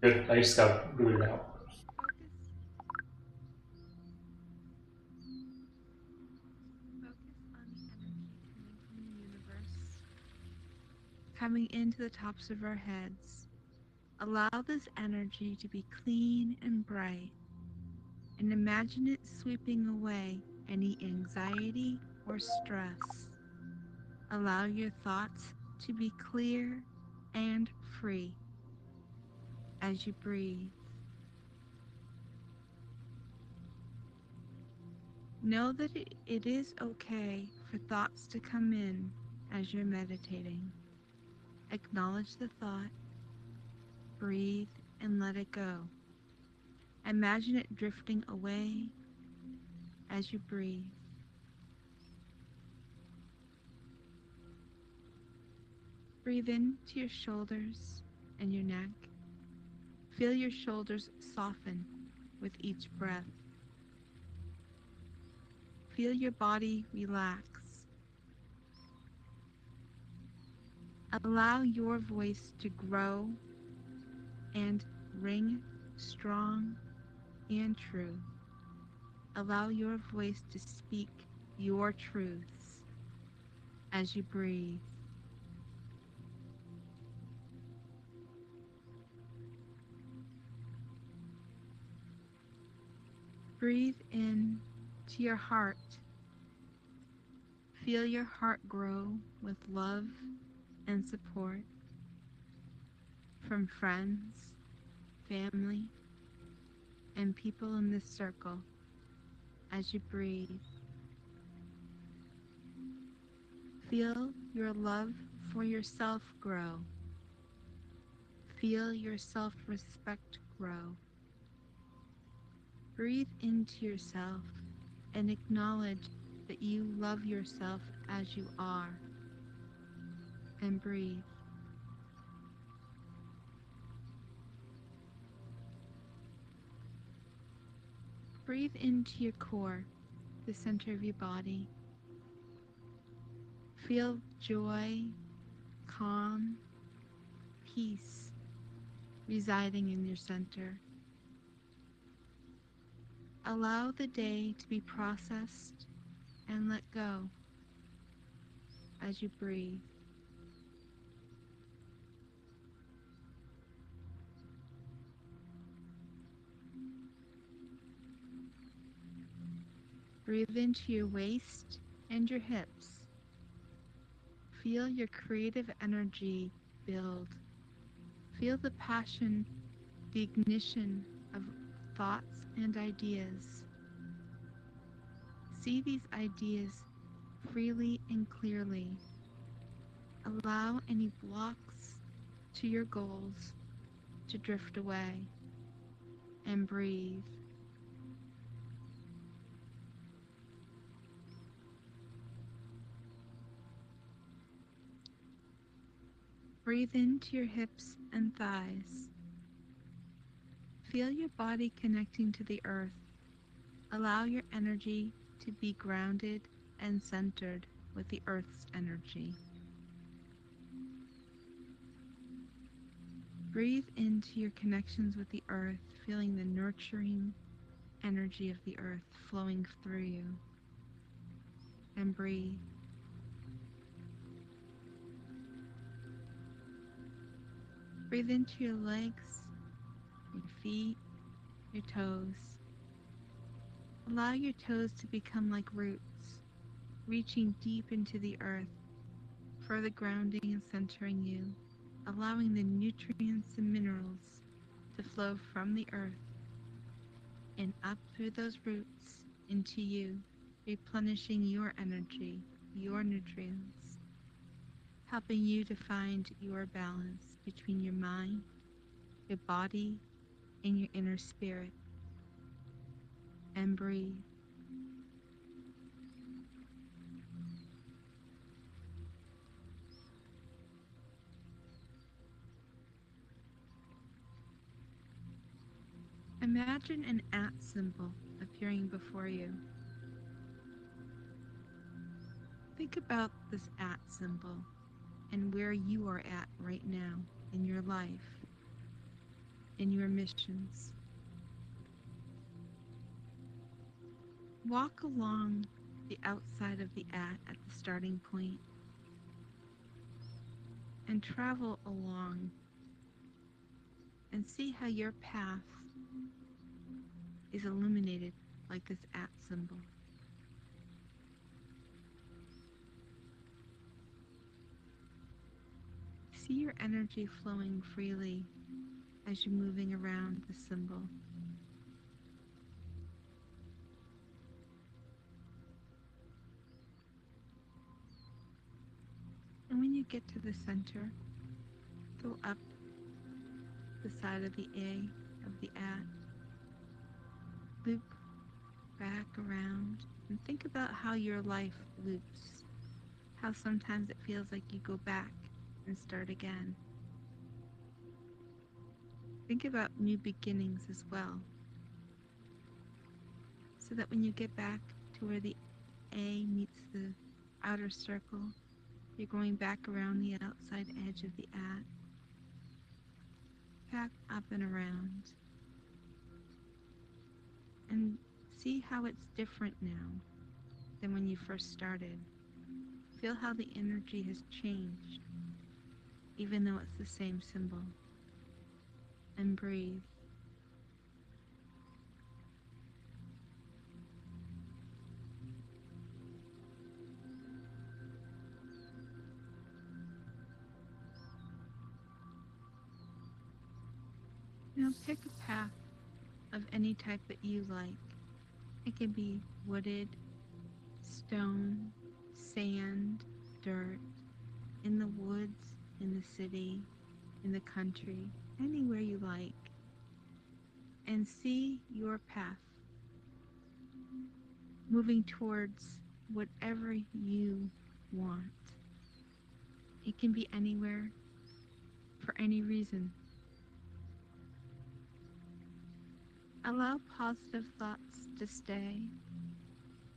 Good. I just got rooted out. Focus, focus on the energy coming from the universe, coming into the tops of our heads. Allow this energy to be clean and bright, and imagine it sweeping away any anxiety or stress. Allow your thoughts to be clear and free as you breathe. Know that it is okay for thoughts to come in as you're meditating. Acknowledge the thought, breathe, and let it go. Imagine it drifting away as you breathe. Breathe into your shoulders and your neck. Feel your shoulders soften with each breath. Feel your body relax. Allow your voice to grow and ring strong and true. Allow your voice to speak your truths as you breathe. Breathe in to your heart. Feel your heart grow with love and support from friends, family, and people in this circle as you breathe. Feel your love for yourself grow. Feel your self-respect grow. Breathe into yourself and acknowledge that you love yourself as you are. And breathe. Breathe into your core, the center of your body. Feel joy, calm, peace residing in your center. Allow the day to be processed and let go as you breathe. Breathe into your waist and your hips. Feel your creative energy build. Feel the passion, the ignition of thoughts and ideas. See these ideas freely and clearly. Allow any blocks to your goals to drift away and breathe. Breathe into your hips and thighs. Feel your body connecting to the earth. Allow your energy to be grounded and centered with the earth's energy. Breathe into your connections with the earth, feeling the nurturing energy of the earth flowing through you. And breathe. Breathe into your legs, your feet, your toes. Allow your toes to become like roots, reaching deep into the earth, further grounding and centering you, allowing the nutrients and minerals to flow from the earth and up through those roots into you, replenishing your energy, your nutrients, helping you to find your balance between your mind, your body, and your inner spirit. And breathe. Imagine an at symbol appearing before you. Think about this at symbol and where you are at right now in your life. in your missions. Walk along the outside of the at the starting point and travel along and see how your path is illuminated like this at symbol. See your energy flowing freely as you're moving around the symbol. And when you get to the center, go up the side of the A of the at, loop back around, and think about how your life loops. How sometimes it feels like you go back and start again. Think about new beginnings as well, so that when you get back to where the A meets the outer circle, you're going back around the outside edge of the at, back up and around, and see how it's different now than when you first started. Feel how the energy has changed, even though it's the same symbol. And breathe. Now pick a path of any type that you like. It can be wooded, stone, sand, dirt, in the woods, in the city, in the country, anywhere you like. And see your path moving towards whatever you want. It can be anywhere for any reason. Allow positive thoughts to stay.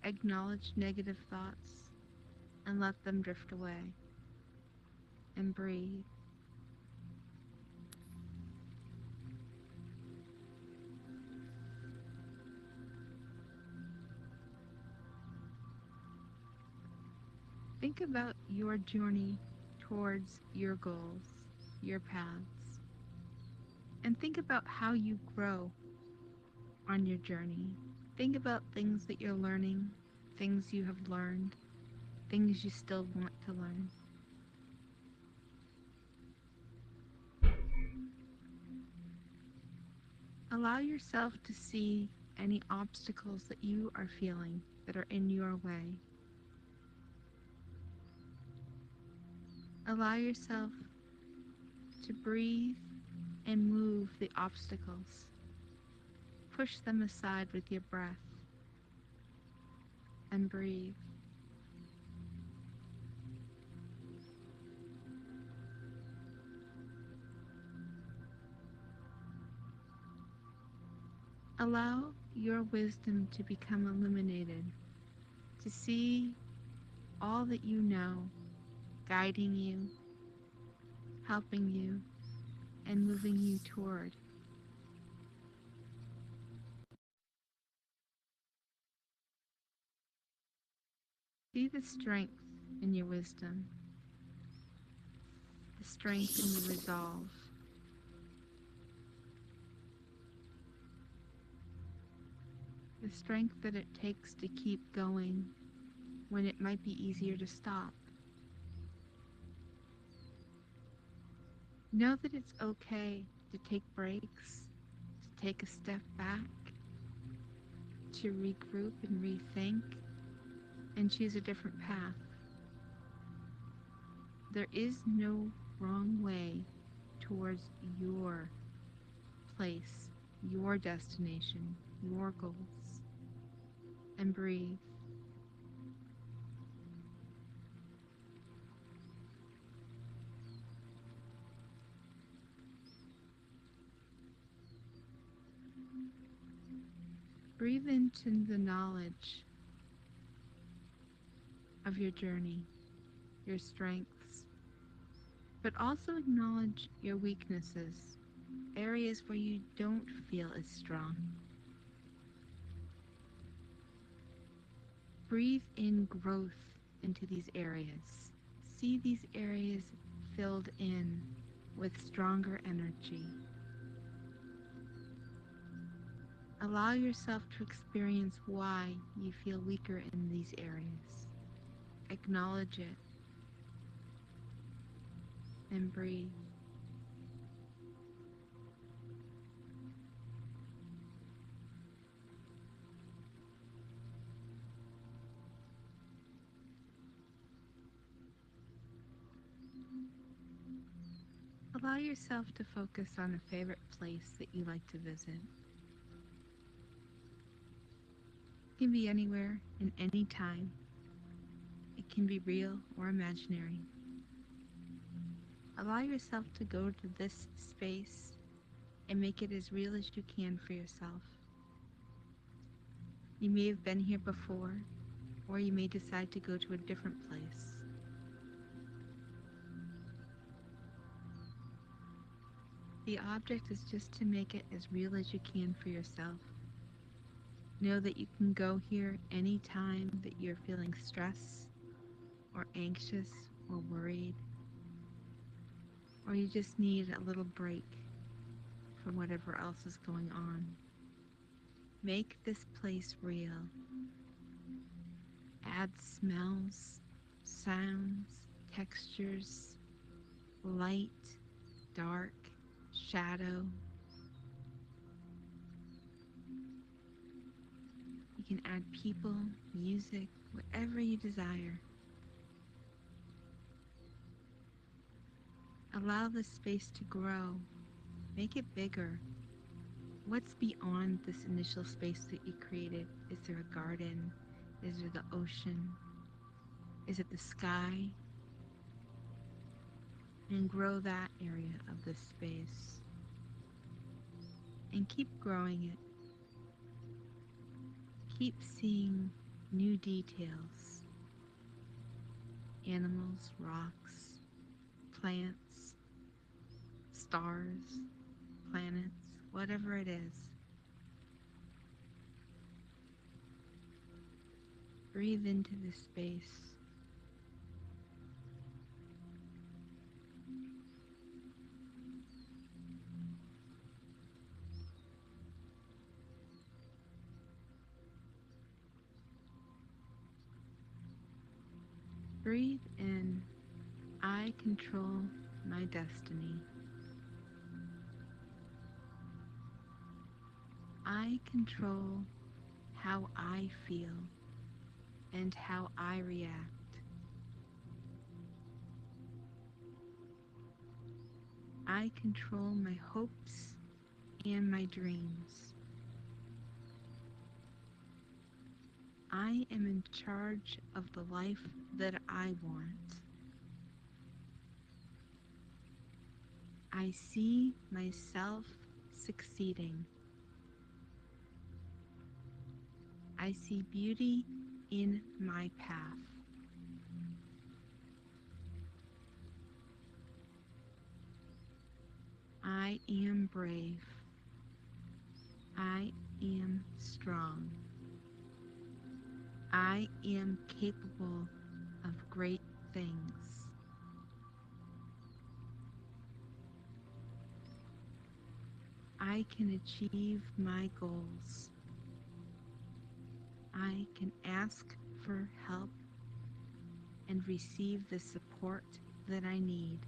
Acknowledge negative thoughts and let them drift away. And breathe. Think about your journey towards your goals, your paths, and think about how you grow on your journey. Think about things that you're learning, things you have learned, things you still want to learn. Allow yourself to see any obstacles that you are feeling that are in your way. Allow yourself to breathe and move the obstacles. Push them aside with your breath and breathe. Allow your wisdom to become illuminated, to see all that you know, guiding you, helping you, and moving you toward. See the strength in your wisdom, the strength in your resolve. The strength that it takes to keep going when it might be easier to stop. Know that it's okay to take breaks, to take a step back, to regroup and rethink, and choose a different path. There is no wrong way towards your place, your destination, your goals. And breathe. Breathe into the knowledge of your journey, your strengths, but also acknowledge your weaknesses. areas where you don't feel as strong. Breathe in growth into these areas. See these areas filled in with stronger energy. Allow yourself to experience why you feel weaker in these areas. Acknowledge it and breathe. Allow yourself to focus on a favorite place that you like to visit. It can be anywhere and any time. It can be real or imaginary. Allow yourself to go to this space and make it as real as you can for yourself. You may have been here before, or you may decide to go to a different place. The object is just to make it as real as you can for yourself. Know that you can go here anytime that you're feeling stress or anxious or worried, or you just need a little break from whatever else is going on. Make this place real. Add smells, sounds, textures, light, dark, shadow. You can add people, music, whatever you desire. Allow the space to grow. Make it bigger. What's beyond this initial space that you created? Is there a garden? Is there the ocean? Is it the sky? And grow that area of the space. And keep growing it. Keep seeing new details. Animals, rocks, plants, stars, planets, whatever it is. Breathe into this space. Breathe in. I control my destiny. I control how I feel and how I react. I control my hopes and my dreams. I am in charge of the life that I want. I see myself succeeding. I see beauty in my path. I am brave. I am strong. I am capable of great things. I can achieve my goals. I can ask for help and receive the support that I need.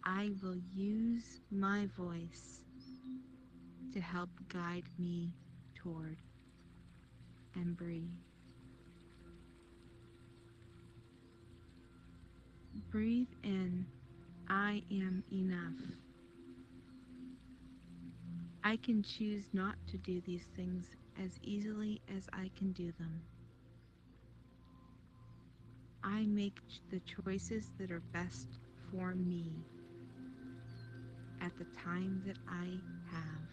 I will use my voice to help guide me toward and breathe. Breathe in. I am enough. I can choose not to do these things as easily as I can do them. I make the choices that are best for me at the time that I have.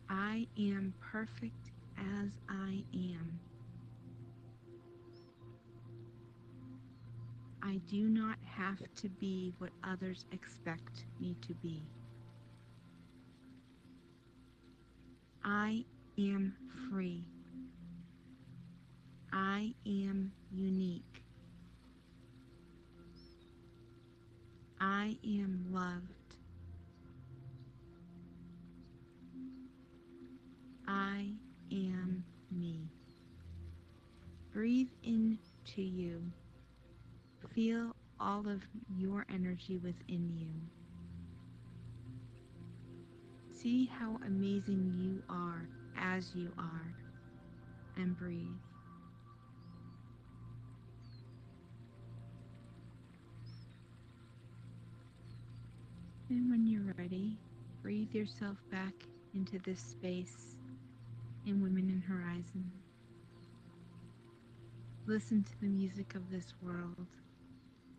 I am perfect as I am. I do not have to be what others expect me to be. I am free. I am unique. I am loved. I am me. Breathe into you. Feel all of your energy within you. See how amazing you are as you are, and breathe. And when you're ready, breathe yourself back into this space in Women in Horizon. Listen to the music of this world.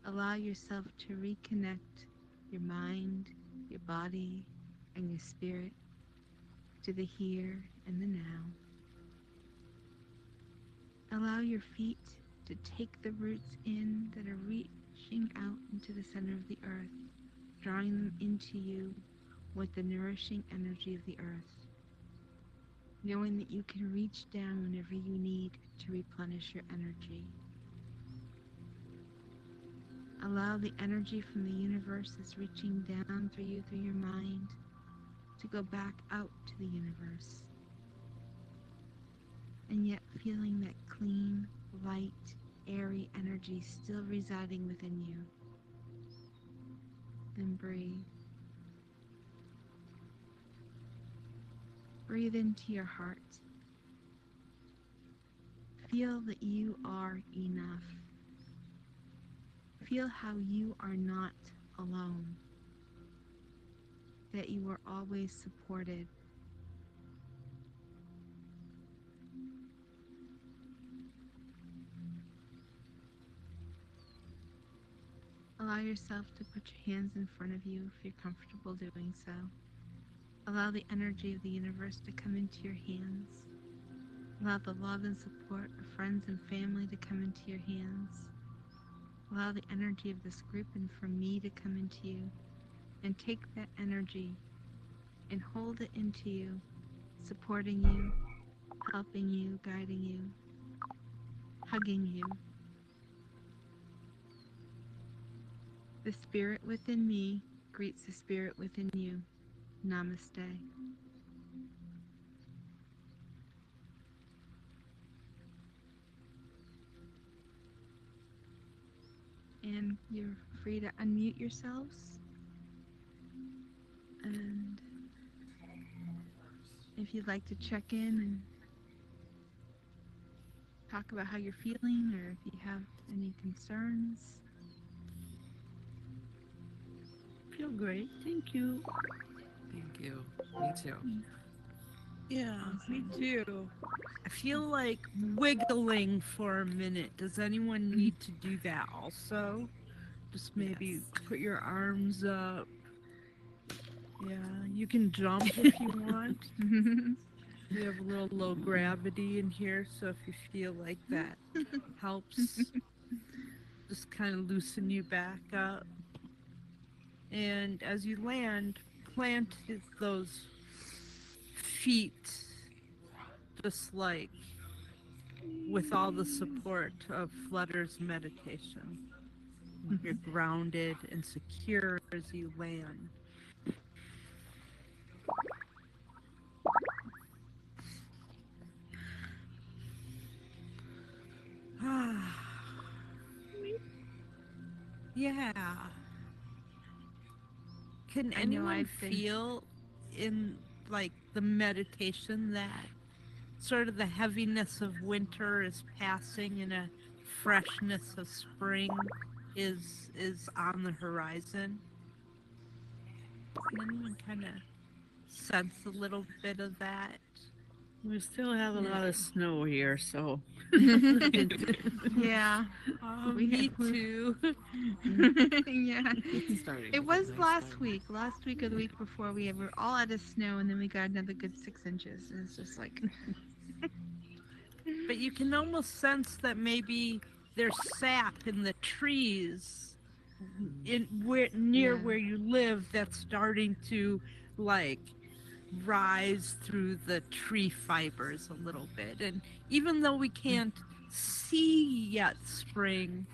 Allow yourself to reconnect your mind, your body, and your spirit to the here and the now. Allow your feet to take the roots in that are reaching out into the center of the earth, drawing them into you with the nourishing energy of the earth, knowing that you can reach down whenever you need to replenish your energy. Allow the energy from the universe that's reaching down through you, through your mind, to go back out to the universe. And yet feeling that clean, light, airy energy still residing within you. Then breathe. Breathe into your heart. Feel that you are enough. Feel how you are not alone. That you are always supported. Allow yourself to put your hands in front of you if you're comfortable doing so. Allow the energy of the universe to come into your hands. Allow the love and support of friends and family to come into your hands. Allow the energy of this group and from me to come into you. And take that energy and hold it into you, supporting you, helping you, guiding you, hugging you. The spirit within me greets the spirit within you. Namaste. And you're free to unmute yourselves. And if you'd like to check in and talk about how you're feeling, or if you have any concerns. Feel great. Thank you. Thank you. Me too. Yeah, me Awesome. too. I feel like wiggling for a minute. Does anyone need to do that also? Just maybe Yes. put your arms up. Yeah, you can jump if you want. We have a little low gravity in here, so if you feel like that helps, just kind of loosen you back up. And as you land, plant those feet just like with all the support of Flutter's meditation. You're grounded and secure as you land. Yeah. Can I know anyone I've been- feel in like the meditation that sort of the heaviness of winter is passing and a freshness of spring is on the horizon? Can anyone kind of sense a little bit of that? We still have a lot of snow here, so Yeah. Me too. Yeah. It's starting. It to was get nice last then. week or the week before we were all out of snow, and then we got another good 6 inches. And it's just like, But you can almost sense that maybe there's sap in the trees near Yeah. where you live that's starting to like rise through the tree fibers a little bit. And even though we can't see yet spring,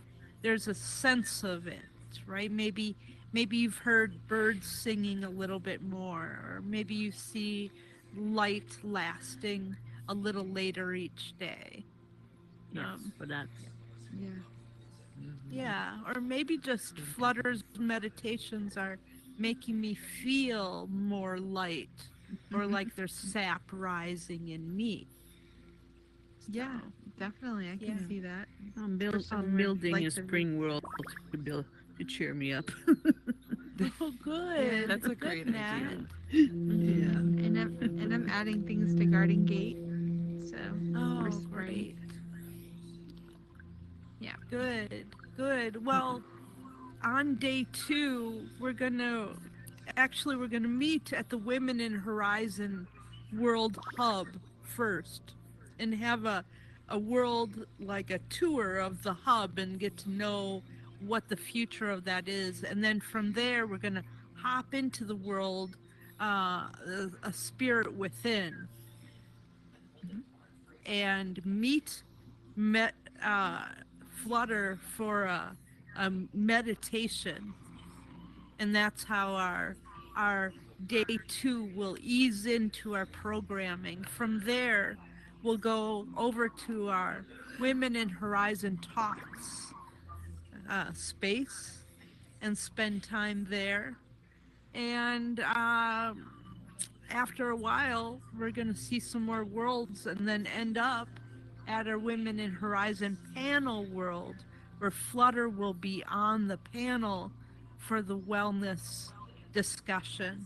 there's a sense of it, right? Maybe you've heard birds singing a little bit more, or maybe you see light lasting a little later each day. Yes, Um, but that's Yeah. Yeah, or maybe just Flutter's meditations are making me feel more light, or like there's sap rising in me. Yeah, So, definitely. I can Yeah. see that. I'm, Especially when I'm we're, building like, a spring world to cheer me up. oh, good. That's a Good, great Nat. idea. Yeah. And I'm adding things to Garden Gate. So for Oh, spring. great. Yeah. Good, good. Well, on day 2, we're gonna meet at the Women in Horizon World Hub first, and have a world, like a tour of the hub, and get to know what the future of that is. And then from there, we're gonna hop into the world, a spirit within, and met Flutter for a meditation, and that's how our day 2 will ease into our programming. From there, we'll go over to our Women in Horizon Talks space and spend time there. And after a while, we're going to see some more worlds, and then end up at our Women in Horizon panel world, where Flutter will be on the panel for the wellness discussion.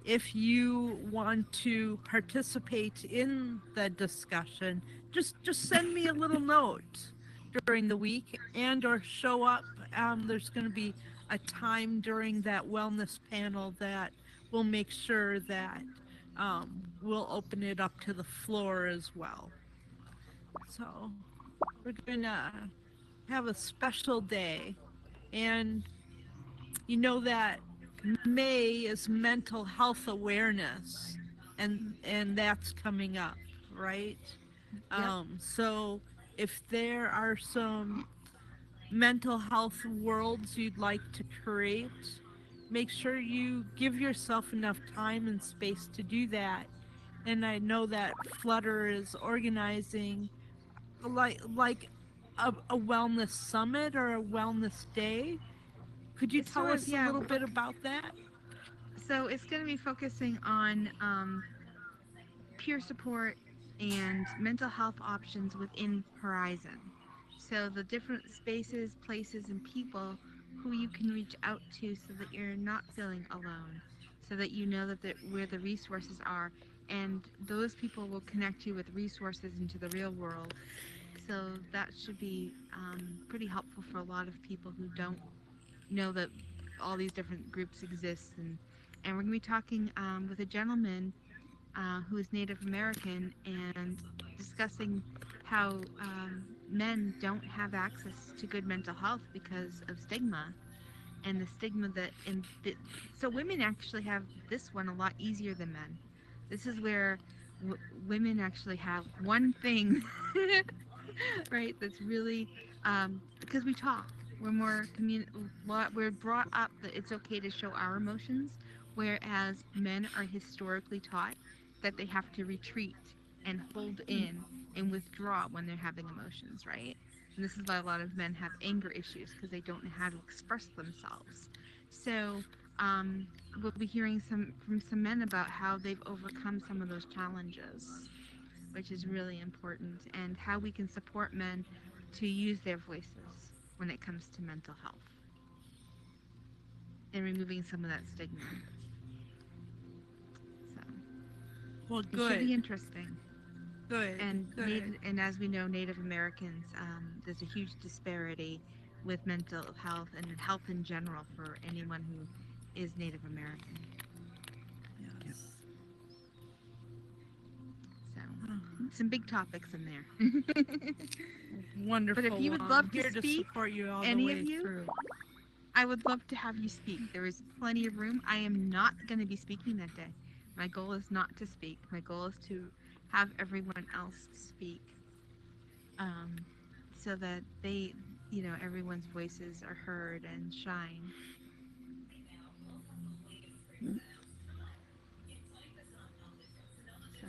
If you want to participate in the discussion, just send me a little note during the week, and or show up. There's going to be a time during that wellness panel that we'll make sure that we'll open it up to the floor as well. So we're going to have a special day. And you know that May is mental health awareness, and that's coming up, right? So if there are some mental health worlds you'd like to create, make sure you give yourself enough time and space to do that. And I know that Flutter is organizing like a wellness summit or a wellness day. Could you It's tell sort of, us a yeah. little bit about that? So it's going to be focusing on peer support and mental health options within Horizon. So the different spaces, places, and people who you can reach out to so that you're not feeling alone, so that you know that where the resources are, and those people will connect you with resources into the real world. So that should be pretty helpful for a lot of people who don't know that all these different groups exist. And we're going to be talking with a gentleman who is Native American, and discussing how men don't have access to good mental health because of stigma, and the stigma that so women actually have this one a lot easier than men. This is where women actually have one thing right, that's really because we talk, we're more we're brought up that it's okay to show our emotions, whereas men are historically taught that they have to retreat and hold in and withdraw when they're having emotions, right? And this is why a lot of men have anger issues, because they don't know how to express themselves. So we'll be hearing from some men about how they've overcome some of those challenges, which is really important, and how we can support men to use their voices when it comes to mental health and removing some of that stigma. So Well, it should be good, interesting. good, And good. and as we know, Native Americans, there's a huge disparity with mental health and health in general for anyone who is Native American. Yes. So Oh, some big topics in there. Wonderful. But if you would I'm love to here speak, support you all any the way of you, through. I would love to have you speak. There is plenty of room. I am not going to be speaking that day. My goal is not to speak. My goal is to have everyone else speak, so that they, everyone's voices are heard and shine. So,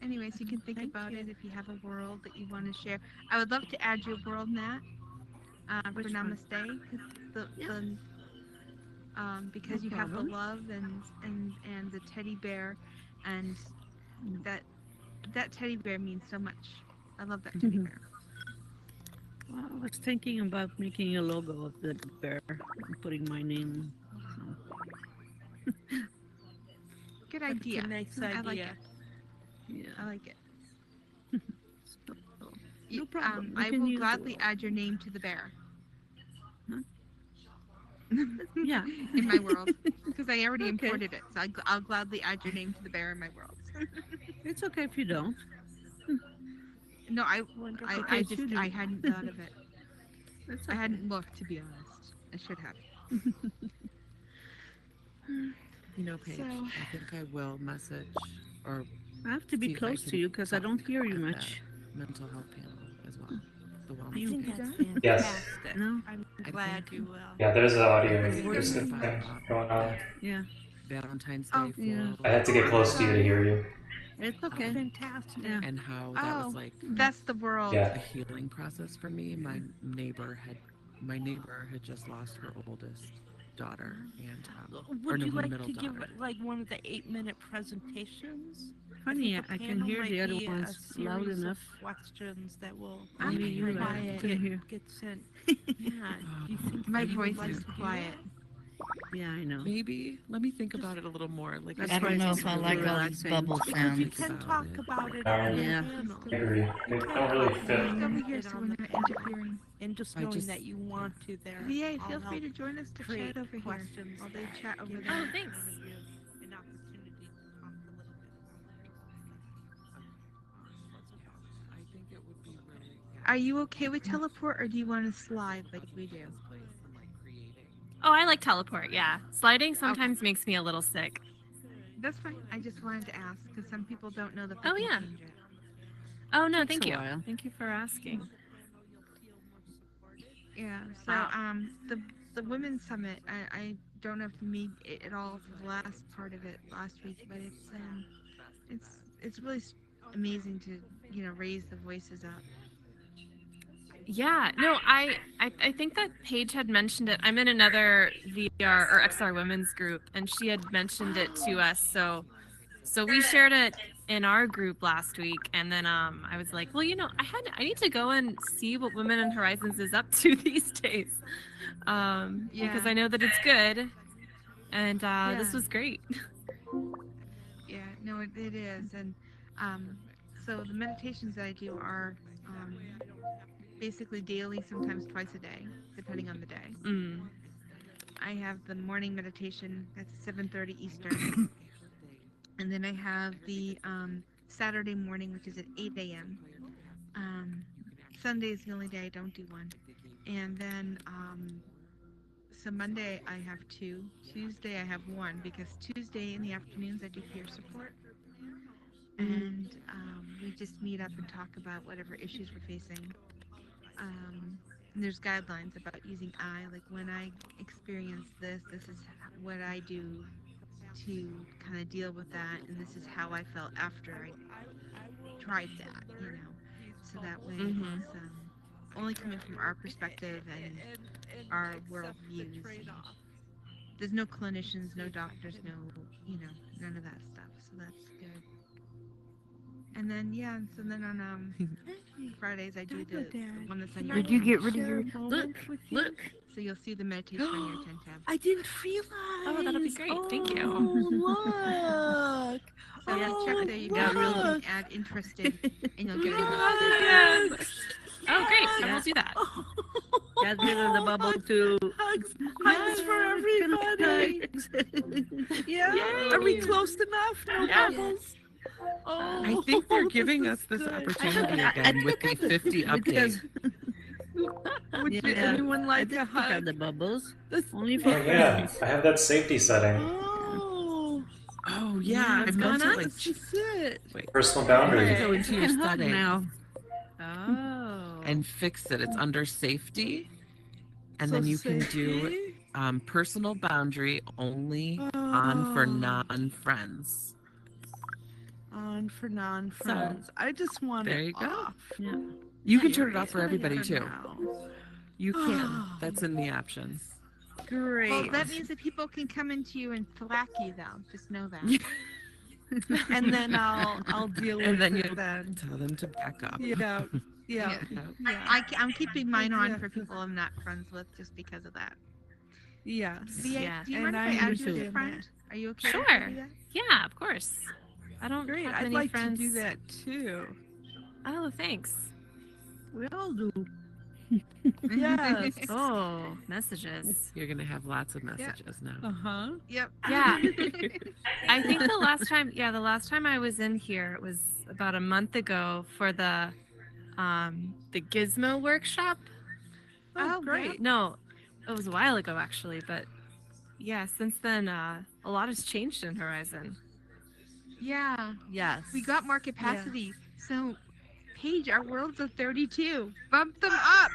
anyways, you can think Thank about you. it if you have a world that you want to share. I would love to add you a world, Nat, for Which one? Namaste, because No you have the problem. love and the teddy bear, and that teddy bear means so much. I love that teddy bear. Well, I was thinking about making a logo of the bear and putting my name. Good But idea. It's a nice I like idea. it. Yeah. I like it. So, You- problem. We I can will use the gladly logo. add your name to the bear. Huh? Yeah. In my world, because I already Okay. imported it, so I'll gladly add your name to the bear in my world. It's okay if you don't. No, I Okay, just you do. I hadn't thought of it. It's I okay. hadn't looked, to be honest. I should have. You know, Paige, So- I think I will message or I have to be see if I close to can you because I don't talk hear you at much. that mental health panel as well. The I wellness. think You that's don't? Yes. fantastic. No? I'm I glad think- you will. Yeah, there's an audio Thank you. thing going on. Yeah. Valentine's Day Oh, yeah. full I had to get close to you to hear you. It's okay. Fantastic. Yeah. and how that Oh, was like that's the world. Yeah. a healing process for me. My neighbor had just lost her oldest daughter and Would no, you her like middle to give daughter. like one of the 8-minute presentations? Funny, think a I can panel hear might the other be a ones loud series of enough. Questions that will I'm Only you quiet. can hear. get sent. Yeah. Do you think My that you would voice like is to do quiet. that? Yeah, I know. Maybe let me think about it a little more. Like That's it I don't sounds know if I really like all relaxing. these bubble Because you sounds. can About talk it. about it Yeah. on the Yeah. panel. I agree. They don't really fit. Over here, so we're not interfering. And just I knowing just- that you want to there. VA, I'll feel free help to join us to create chat over here. questions While they that chat over give there. each thanks. one of you an opportunity to talk a little bit about I think it would be really. Are you okay with teleport, or do you want to slide like we do? Place and, like, creating. Oh, I like teleport. Yeah, sliding sometimes makes me a little sick. That's fine. I just wanted to ask because some people don't know that. Oh, they can yeah. change it. Oh no, Takes thank a you. while. Thank you for asking. Yeah. So the women's summit. I don't know if you made it at all for the last part of it last week, but it's really amazing to raise the voices up. Yeah, no, I think that Paige had mentioned it. I'm in another VR or XR women's group, and she had mentioned it to us. So we shared it in our group last week, and then I was like, well, I need to go and see what Women in Horizons is up to these days, because I know that it's good, and this was great. Yeah. No, it is, and so the meditations that I do are basically daily, sometimes twice a day, depending on the day. Mm. I have the morning meditation that's 7:30 Eastern, and then I have the Saturday morning, which is at 8 a.m. Sunday is the only day I don't do one, and then so Monday I have 2. Tuesday I have 1 because Tuesday in the afternoons I do peer support, and we just meet up and talk about whatever issues we're facing. And there's guidelines about using I, like when I experience this is what I do to kind of deal with that, and this is how I felt after I tried that, so that way Mhm. it's only coming from our perspective and our world views. There's no clinicians, no doctors, no, none of that stuff, so that's good. And then so then on Fridays I do the one that's on your Did you tent. get rid of your Look. So you'll see the meditation on your 10 tab. I didn't realize. Oh, that'll be great. Thank you. Oh, look. So yeah, check there. You can really add interested, and you'll get rid of Yeah. Oh, great. I Yeah. will do that. Get rid of the bubble too. Hugs for everybody. Yeah. Yay. Are we close enough? No Yeah. bubbles. I think they're giving us this good. opportunity again with the 50 update. Would Yeah. anyone I like think a we have hug? the bubbles. This- Only for Oh yeah, friends. I have that safety setting. Oh, Oh yeah, I What's meant going to on? like this is it. wait. Personal You have to boundary. go into your Can hug settings now. Oh. and fix it. It's under safety, and So then you can do safety. personal boundary only on for Oh. non-friends. On for non-friends. I just want there it you go. off. Yeah. You can Here, turn it off it's for right everybody here too. now. You can. That's in the options. Great. Well, that means that people can come into you and thwack you, though. Just know that. And then I'll deal with And then it you then. tell them to back up. Yeah. Yeah. Yeah. Yeah. I'm keeping mine on for Exactly. people I'm not friends with just because of that. Yes. VA, Yeah. do you And mind I if I add you as a understand friend? that. Are you okay? Sure. If I do that? Yeah, of course. I don't Great. have I'd many like friends. to do that too. Oh, thanks. We all do. Yes. Oh, messages. You're gonna have lots of messages now. Uh-huh. Yep. Yeah. I think the last time I was in here, it was about a month ago for the Gizmo workshop. Oh, Oh, great. No, it was a while ago actually, but yeah, since then a lot has changed in Horizon. Yeah. Yes. We got more capacity. So, Paige, our world's of 32. Bump them up.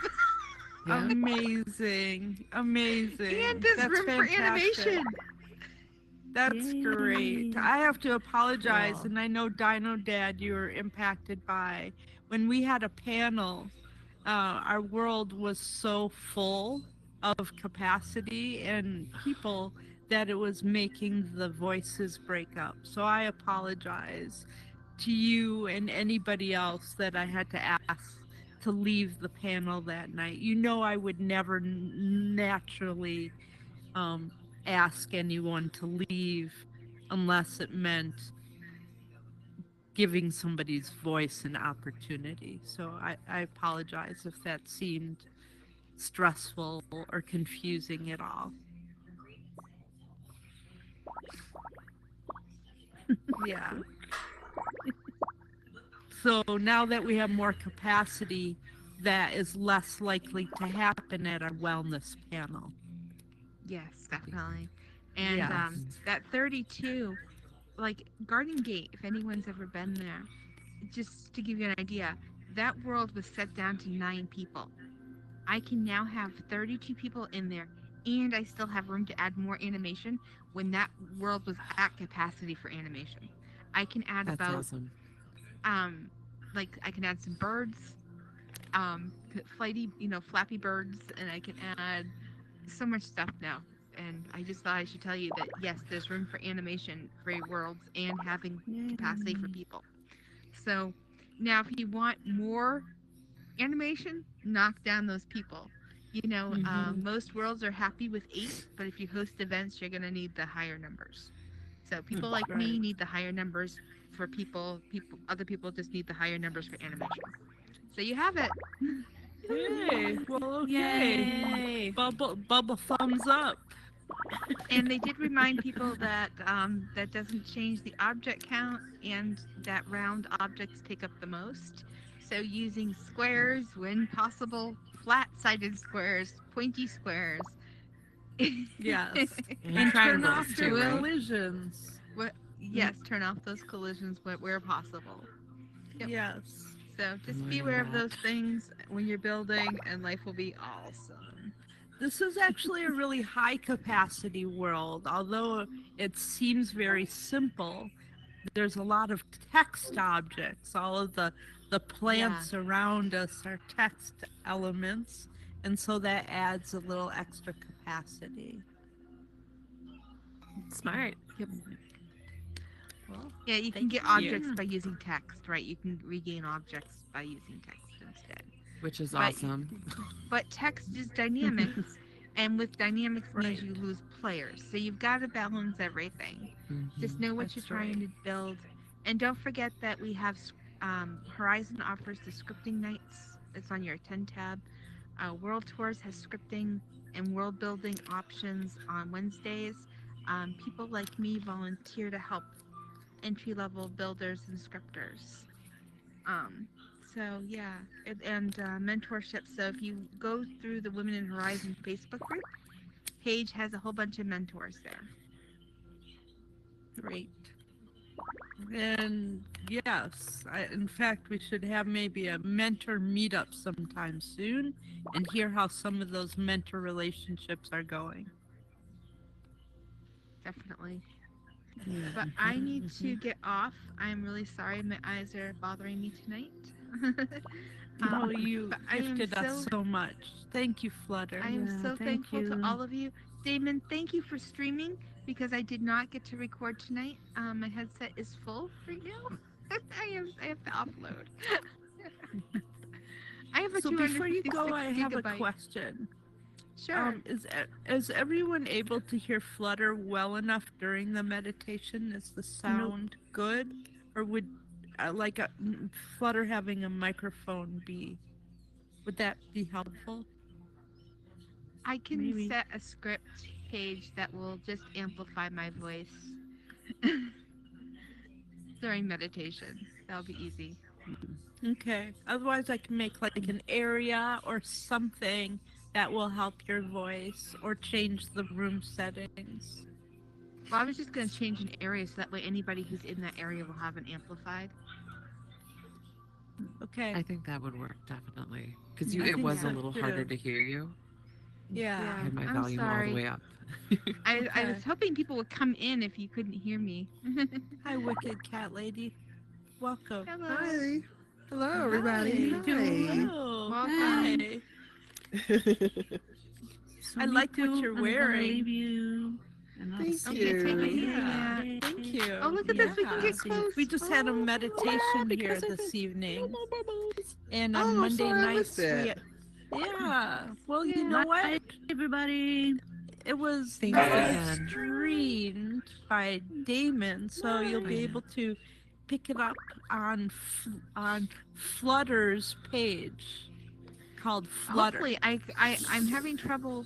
Yeah. Amazing. Amazing. And there's That's room for fantastic. animation. That's great. Yay. I have to apologize, Cool. and I know Dino Dad you were impacted by when we had a panel. Our world was so full of capacity and people that it was making the voices break up. So I apologize to you and anybody else that I had to ask to leave the panel that night. You know, I would never naturally ask anyone to leave unless it meant giving somebody's voice an opportunity. So I apologize if that seemed stressful or confusing at all. Yeah. So now that we have more capacity, that is less likely to happen at our wellness panel. Yes, definitely. And Yes. That 32, like Garden Gate, if anyone's ever been there, just to give you an idea, that world was set down to 9 people. I can now have 32 people in there, and I still have room to add more animation when that world was at capacity for animation. I can add That's about awesome. like I can add some birds, flighty, flappy birds, and I can add so much stuff now. And I just thought I should tell you that yes, there's room for animation for worlds and having capacity for people. So now, if you want more animation, knock down those people. Most worlds are happy with 8, but if you host events, you're gonna need the higher numbers. So people like me Right. need the higher numbers for people. Other people just need the higher numbers for animation. So you have it. Yay. Well, okay. Yay! Bubble thumbs up. And they did remind people that that doesn't change the object count and that round objects take up the most. So using squares when possible, flat-sided squares, pointy squares. Yes. And And turn triangles off too, your right? collisions. Yes, turn off those collisions where possible. Yep. Yes. So just I'm be learning aware of that. those things when you're building, and life will be awesome. This is actually a really high capacity world. Although it seems very simple, there's a lot of text objects. All of the plants around us are text elements, and so that adds a little extra capacity. Smart. Well, Yeah, you can Thank get you. objects by using text, right? You can regain objects by using text instead. Which is Right. awesome. But text is dynamics, and with dynamics means you lose players. So you've got to balance everything. Just Mhm. know what That's you're trying to build, and don't forget that we have Horizon offers the scripting nights. It's on your Attend tab. World Tours has scripting and world building options on Wednesdays. People like me volunteer to help entry-level builders and scripters. So yeah, and mentorship. So if you go through the Women in Horizon Facebook group, Paige has a whole bunch of mentors there. Great. And yes, in fact, we should have maybe a mentor meetup sometime soon and hear how some of those mentor relationships are going. Definitely. But I need to get off. I'm really sorry. My eyes are bothering me tonight. Oh, you but I am gifted us so much. Thank you, Flutter. I am Yeah, so thank thankful to you. all of you. Damon, thank you for streaming because I did not get to record tonight. My headset is full right now. I have to offload. I have a So before you 256 go, I have a gigabyte. question. Sure. Is everyone able to hear Flutter well enough during the meditation? Is the sound good, or would Flutter having a microphone would that be helpful? I can maybe. set a script page that will just amplify my voice during meditation. That'll be easy. Okay. Otherwise, I can make like an area or something that will help your voice, or change the room settings. Well, I was just going to change an area so that way anybody who's in that area will have an amplified. Okay. I think that would work definitely because I it think was so, a little harder too. to hear you. Yeah. I had my I'm volume all sorry. the way up. I Okay. was hoping people would come in if you couldn't hear me. Hi, Wicked Cat Lady. Welcome. Hello. Hi. Hello, everybody. Hi. Hi. Hello. Welcome. Hi. So I me like what too. you're I'm gonna wearing. leave you. And I'll Thank see Okay, take it easy. Yeah. Yeah. Thank you. Oh, look at this. We can Yeah. get close. We just had a Oh, meditation here because I this think- evening. And Oh, on Monday sorry, I nights, missed it. yeah. Well, you Yeah. know what? Bye, everybody. It was Thanks again. streamed by Damon, so you'll be able to pick it up on Flutter's page called Flutter. Hopefully, I'm having trouble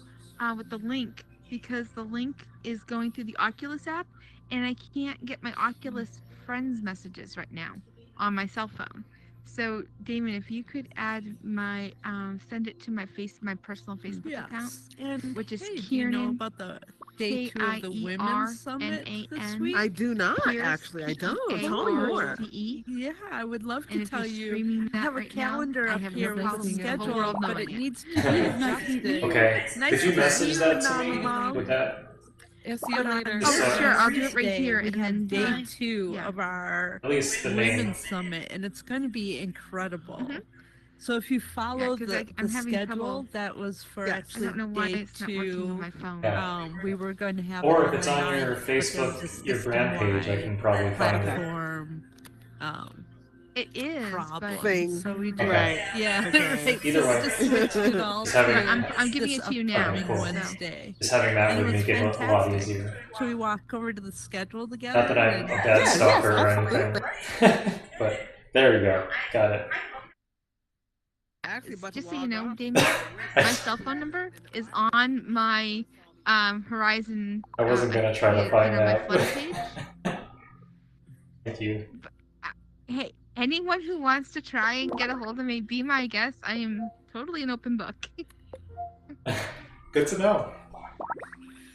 with the link because the link is going through the Oculus app, and I can't get my Oculus friends messages right now on my cell phone. So, Damon, if you could add my send it to my personal Facebook account, Yes. And which is hey, do you know Kiernan, about the day 2 of the Women's Summit this Kiernan. week? I do not, Pierce, actually. I don't. Tell me more. P-A-R-C-E. Yeah, I would love And to if tell you're you. streaming I that have a right calendar now, I up have here no with problem the in the whole schedule, world but knowing it it. needs to be adjusted. Okay. Nice Could you to message see that you, to me Mom. with that? Yeah, see you But on later. Oh, So- sure. I'll do it right Thursday, here. We And have then day 2 yeah. of our At least the name. Women's Summit, and it's going to be incredible. Mhm. So if you follow 'cause the I'm having schedule, trouble. that was for Yes. I actually don't know why day it's not working on 2. my phone. Yeah. We were going to have Or it if it's the on your 9th, but there was a Facebook, your brand page, I can system-wide probably find it. platform It is, problem. but Thing. So we Okay. Right. yeah, Okay. right. Either so way. just switched it all Just having- to I'm giving this it to you now. upcoming Cool. Wednesday. Just having that And it would was make it a lot fantastic. easier. Should we walk over to the schedule together? Not that I'm a and- bad Yes, stalker or absolutely. anything. But there you go. Got it. Actually, about to just so you log know, off. Damien, my cell phone number is on my Horizon. I wasn't gonna try to find my that. Flutter page. Thank you. Hey, anyone who wants to try and get a hold of me, be my guest. I am totally an open book. Good to know.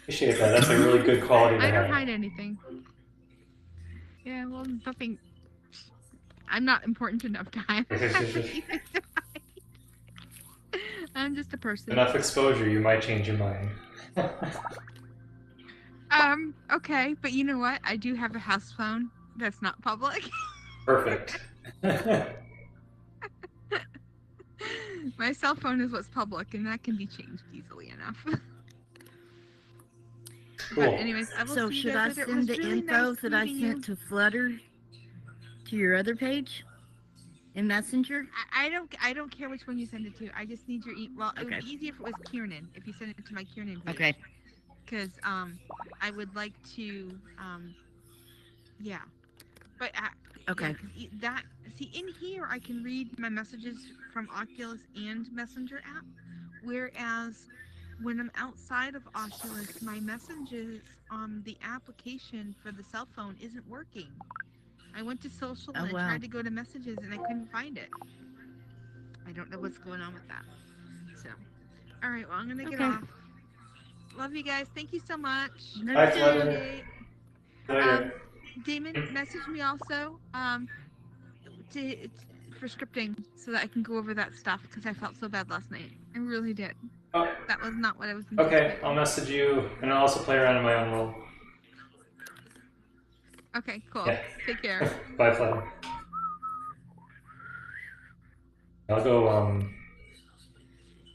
Appreciate that. That's a really good quality to I don't have. hide anything. Yeah, well, nothing. I'm not important enough to hide. I'm just a person. Enough exposure, you might change your mind. Okay, but you know what? I do have a house phone that's not public. Perfect. My cell phone is what's public, and that can be changed easily enough. Cool. But anyways, I will So see you should I guys later. It send was the really info nice that I meeting you. sent to Flutter to your other page in Messenger? I don't care which one you send it to. I just need your well. It would Okay. be easier if it was Kiernan. If you send it to my Kiernan page. Okay. Because I would like to yeah. But Okay. yeah, see in here I can read my messages from Oculus and Messenger app, whereas when I'm outside of Oculus, my messages on the application for the cell phone isn't working. I went to social Oh, and I wow. tried to go to messages and I couldn't find it. I don't know what's going on with that. So, all right, well, I'm going to get Okay. off. Love you guys. Thank you so much. Bye, Flutter. Appreciate it. Later. Damon, message me also for scripting so that I can go over that stuff because I felt so bad last night. I really did. Oh, That was not what I was okay, anticipating. I'll message you, and I'll also play around in my own world. Okay, cool. Yeah. Take care. Bye, Flutter. I'll go,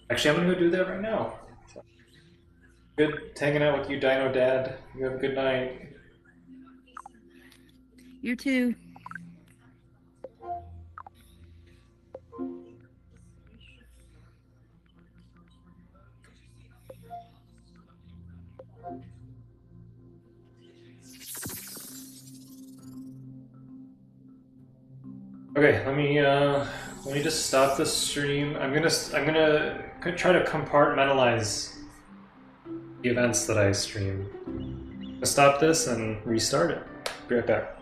actually, I'm gonna go do that right now. So, good hanging out with you, Dino Dad. You have a good night. You too. Okay, let me just stop the stream. I'm gonna try to compartmentalize the events that I stream. I'll stop this and restart it. Be right back.